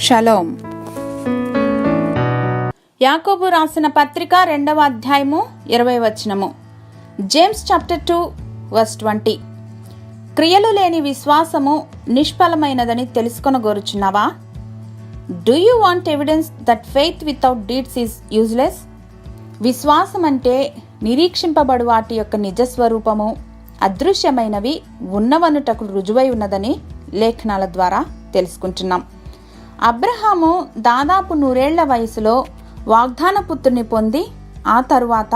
Shalom. యాకోబు రాసిన పత్రిక 2వ అధ్యాయము 20వ వచనము. James chapter 2 verse 20. క్రియలు లేని విశ్వాసము నిష్ఫలమైనదని తెలుసుకొనగోరుచున్నావా? Do you want evidence that faith without deeds is useless? విశ్వాసం అంటే నిరీక్షింపబడు వాటి యొక్క నిజస్వరూపము అదృశ్యమైనవి ఉన్నవనుటకు రుజువై ఉన్నదని లేఖనాల ద్వారా తెలుసుకుంటున్నాం. అబ్రహాము దాదాపు 100 ఏళ్ల వయసులో వాగ్దాన పుత్రుని పొంది ఆ తరువాత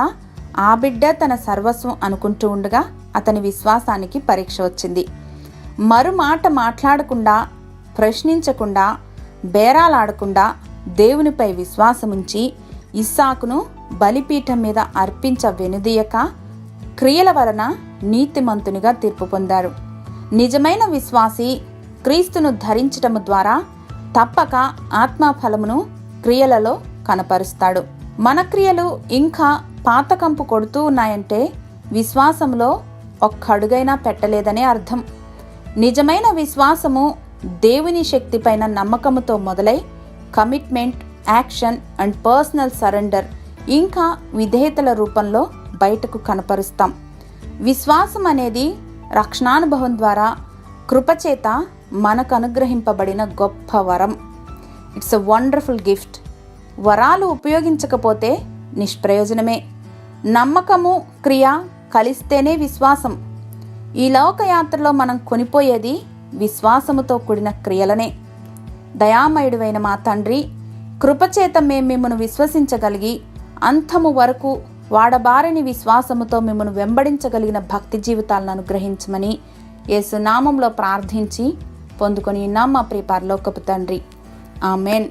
ఆ బిడ్డ తన సర్వస్వం అనుకుంటూ ఉండగా అతని విశ్వాసానికి పరీక్ష వచ్చింది. మరుమాట మాట్లాడకుండా, ప్రశ్నించకుండా, బేరాలాడకుండా దేవునిపై విశ్వాసముంచి ఇస్సాకును బలిపీఠం మీద అర్పించ వెనుదీయక క్రియల వలన నీతిమంతునిగా తీర్పు పొందారు. నిజమైన విశ్వాసి క్రీస్తును ధరించటము ద్వారా తప్పక ఆత్మఫలమును క్రియలలో కనపరుస్తాడు. మన క్రియలు ఇంకా పాతకంపు కొడుతూ ఉన్నాయంటే విశ్వాసంలో ఒక్క అడుగైనా పెట్టలేదనే అర్థం. నిజమైన విశ్వాసము దేవుని శక్తి పైన నమ్మకముతో మొదలై commitment, action and personal surrender ఇంకా విధేయతల రూపంలో బయటకు కనపరుస్తాం. విశ్వాసం అనేది రక్షణానుభవం ద్వారా కృపచేత మనకు అనుగ్రహింపబడిన గొప్ప వరం. It's a wonderful gift. వరాలు ఉపయోగించకపోతే నిష్ప్రయోజనమే. నమ్మకము, క్రియ కలిస్తేనే విశ్వాసం. ఈ లోకయాత్రలో మనం కొనిపోయేది విశ్వాసముతో కూడిన క్రియలనే. దయామయుడివైన మా తండ్రి, కృపచేత మేము మిమ్మను విశ్వసించగలిగి అంతము వరకు వాడబారని విశ్వాసముతో మిమ్మను వెంబడించగలిగిన భక్తి జీవితాలను అనుగ్రహించమని యేసు నామంలో ప్రార్థించి పొందుకొని ఉన్నాం మా ప్రియ పరలోకపు తండ్రి. ఆమెన్.